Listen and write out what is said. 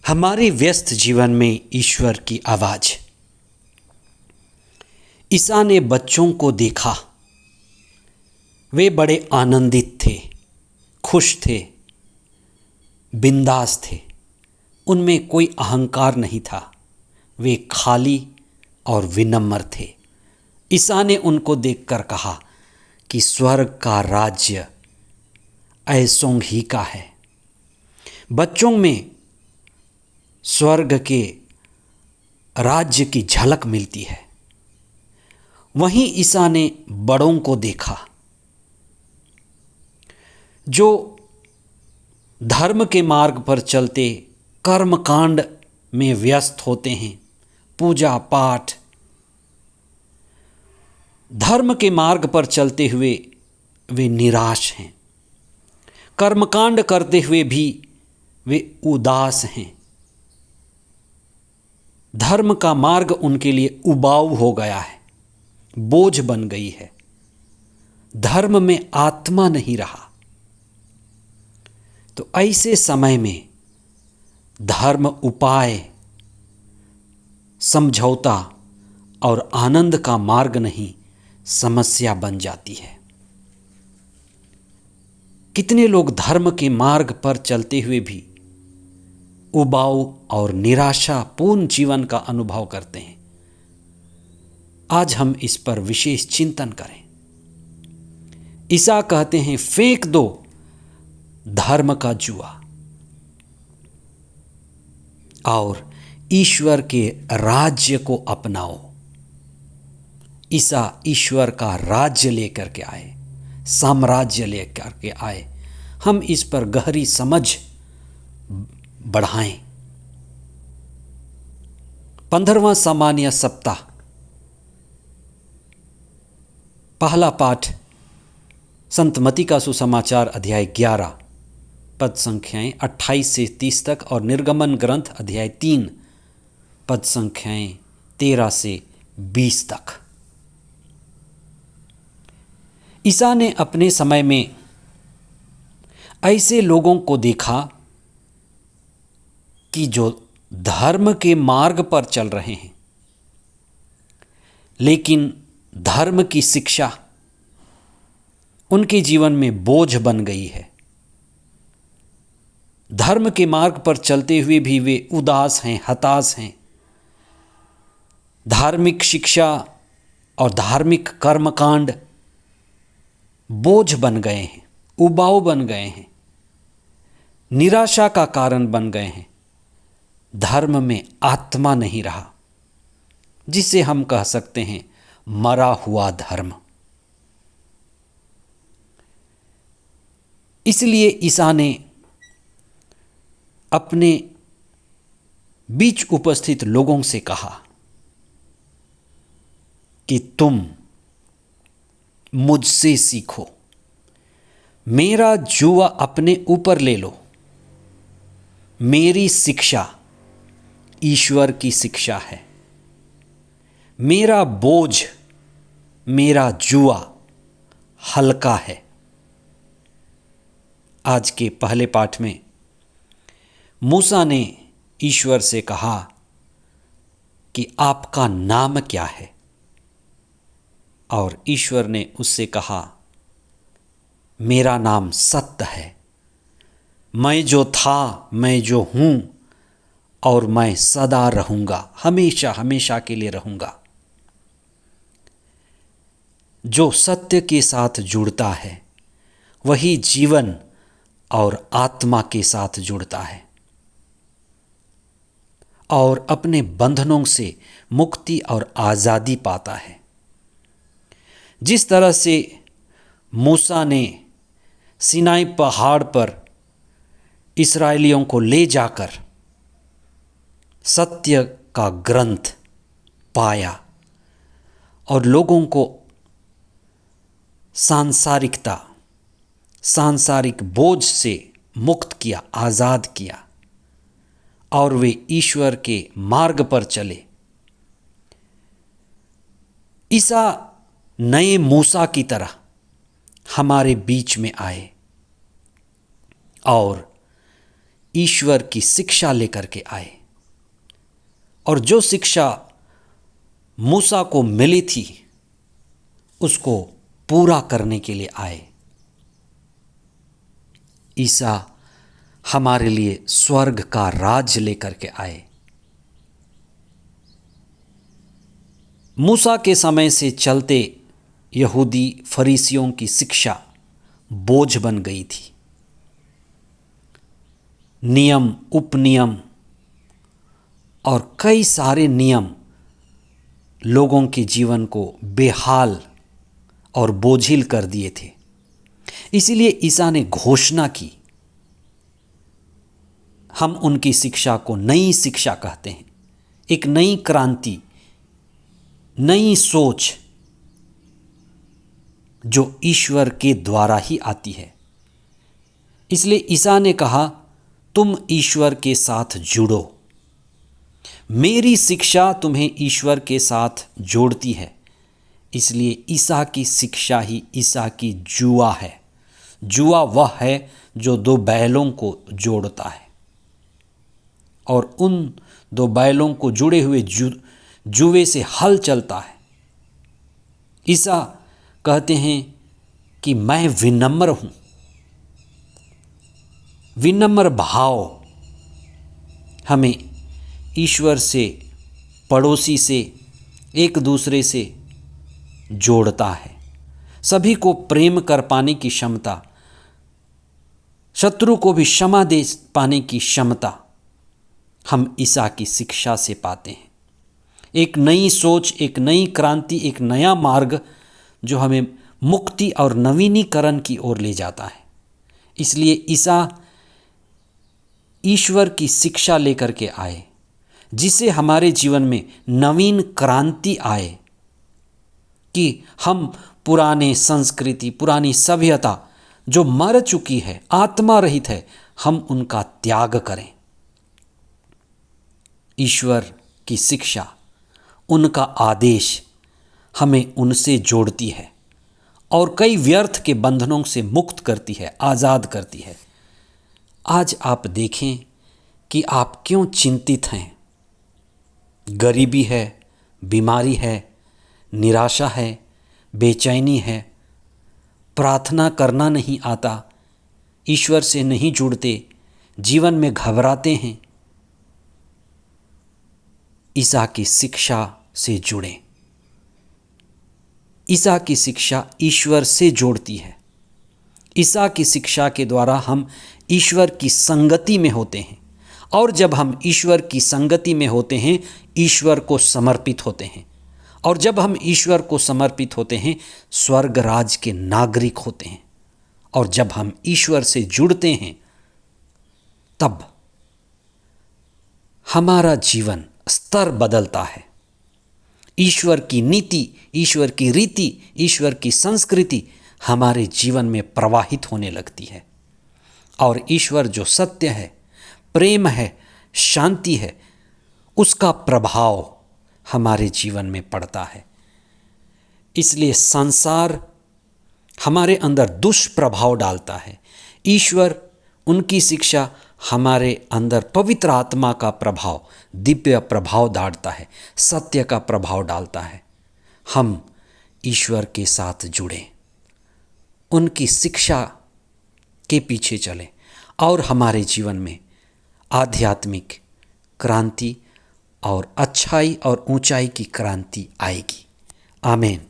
हमारे व्यस्त जीवन में ईश्वर की आवाज़। ईसा ने बच्चों को देखा, वे बड़े आनंदित थे, खुश थे, बिंदास थे। उनमें कोई अहंकार नहीं था, वे खाली और विनम्र थे। ईसा ने उनको देखकर कहा कि स्वर्ग का राज्य ऐसों ही का है। बच्चों में स्वर्ग के राज्य की झलक मिलती है। वहीं ईसा ने बड़ों को देखा जो धर्म के मार्ग पर चलते कर्मकांड में व्यस्त होते हैं, पूजा पाठ, धर्म के मार्ग पर चलते हुए वे निराश हैं। कर्मकांड करते हुए भी वे उदास हैं। धर्म का मार्ग उनके लिए उबाऊ हो गया है, बोझ बन गई है। धर्म में आत्मा नहीं रहा। तो ऐसे समय में धर्म उपाय, समझौता और आनंद का मार्ग नहीं, समस्या बन जाती है। कितने लोग धर्म के मार्ग पर चलते हुए भी उबाऊ और निराशापूर्ण जीवन का अनुभव करते हैं। आज हम इस पर विशेष चिंतन करें। ईसा कहते हैं, फेंक दो धर्म का जुआ और ईश्वर के राज्य को अपनाओ। ईसा ईश्वर का राज्य लेकर के आए, साम्राज्य लेकर के आए। हम इस पर गहरी समझ बढ़ाएं। 15वां सामान्य सप्ताह, पहला पाठ संत मत्ती का सुसमाचार अध्याय 11 पद संख्याएं 28 से 30 तक और निर्गमन ग्रंथ अध्याय 3 पद संख्याएं 13 से 20 तक। ईसा ने अपने समय में ऐसे लोगों को देखा कि जो धर्म के मार्ग पर चल रहे हैं, लेकिन धर्म की शिक्षा उनके जीवन में बोझ बन गई है। धर्म के मार्ग पर चलते हुए भी वे उदास हैं, हताश हैं। धार्मिक शिक्षा और धार्मिक कर्मकांड बोझ बन गए हैं, उबाऊ बन गए हैं, निराशा का कारण बन गए हैं। धर्म में आत्मा नहीं रहा, जिसे हम कह सकते हैं मरा हुआ धर्म। इसलिए ईसा ने अपने बीच उपस्थित लोगों से कहा कि तुम मुझसे सीखो, मेरा जुआ अपने ऊपर ले लो। मेरी शिक्षा ईश्वर की शिक्षा है। मेरा बोझ, मेरा जुआ हल्का है। आज के पहले पाठ में मूसा ने ईश्वर से कहा कि आपका नाम क्या है? और ईश्वर ने उससे कहा, मेरा नाम सत्य है। मैं जो था, मैं जो हूँ और मैं सदा रहूँगा, हमेशा हमेशा के लिए रहूँगा। जो सत्य के साथ जुड़ता है वही जीवन और आत्मा के साथ जुड़ता है और अपने बंधनों से मुक्ति और आज़ादी पाता है। जिस तरह से मूसा ने सिनाई पहाड़ पर इस्राएलियों को ले जाकर सत्य का ग्रंथ पाया और लोगों को सांसारिक बोझ से मुक्त किया, आज़ाद किया और वे ईश्वर के मार्ग पर चले। ईसा नए मूसा की तरह हमारे बीच में आए और ईश्वर की शिक्षा लेकर के आए और जो शिक्षा मूसा को मिली थी उसको पूरा करने के लिए आए। ईसा हमारे लिए स्वर्ग का राज लेकर के आए। मूसा के समय से चलते यहूदी फरीसियों की शिक्षा बोझ बन गई थी। नियम, उपनियम और कई सारे नियम लोगों के जीवन को बेहाल और बोझिल कर दिए थे। इसीलिए ईसा ने घोषणा की। हम उनकी शिक्षा को नई शिक्षा कहते हैं, एक नई क्रांति, नई सोच जो ईश्वर के द्वारा ही आती है। इसलिए ईसा ने कहा, तुम ईश्वर के साथ जुड़ो। मेरी शिक्षा तुम्हें ईश्वर के साथ जोड़ती है। इसलिए ईसा की शिक्षा ही ईसा की जुआ है। जुआ वह है जो दो बैलों को जोड़ता है और उन दो बैलों को जुड़े हुए जुए से हल चलता है। ईसा कहते हैं कि मैं विनम्र हूँ। विनम्र भाव हमें ईश्वर से, पड़ोसी से, एक दूसरे से जोड़ता है। सभी को प्रेम कर पाने की क्षमता, शत्रु को भी क्षमा दे पाने की क्षमता हम ईसा की शिक्षा से पाते हैं। एक नई सोच, एक नई क्रांति, एक नया मार्ग जो हमें मुक्ति और नवीनीकरण की ओर ले जाता है। इसलिए ईसा ईश्वर की शिक्षा लेकर के आए, जिससे हमारे जीवन में नवीन क्रांति आए कि हम पुराने संस्कृति, पुरानी सभ्यता जो मर चुकी है, आत्मा रहित है, हम उनका त्याग करें। ईश्वर की शिक्षा, उनका आदेश हमें उनसे जोड़ती है और कई व्यर्थ के बंधनों से मुक्त करती है, आज़ाद करती है। आज आप देखें कि आप क्यों चिंतित हैं। गरीबी है, बीमारी है, निराशा है, बेचैनी है, प्रार्थना करना नहीं आता, ईश्वर से नहीं जुड़ते, जीवन में घबराते हैं। ईसा की शिक्षा से जुड़ें। ईसा की शिक्षा ईश्वर से जोड़ती है। ईसा की शिक्षा के द्वारा हम ईश्वर की संगति में होते हैं और जब हम ईश्वर की संगति में होते हैं, ईश्वर को समर्पित होते हैं और जब हम ईश्वर को समर्पित होते हैं, स्वर्ग राज के नागरिक होते हैं और जब हम ईश्वर से जुड़ते हैं, तब हमारा जीवन स्तर बदलता है। ईश्वर की नीति, ईश्वर की रीति, ईश्वर की संस्कृति हमारे जीवन में प्रवाहित होने लगती है और ईश्वर जो सत्य है, प्रेम है, शांति है, उसका प्रभाव हमारे जीवन में पड़ता है। इसलिए संसार हमारे अंदर दुष्प्रभाव डालता है। ईश्वर, उनकी शिक्षा हमारे अंदर पवित्र आत्मा का प्रभाव, दिव्य प्रभाव डालता है, सत्य का प्रभाव डालता है। हम ईश्वर के साथ जुड़ें, उनकी शिक्षा के पीछे चलें और हमारे जीवन में आध्यात्मिक क्रांति और अच्छाई और ऊंचाई की क्रांति आएगी। आमीन।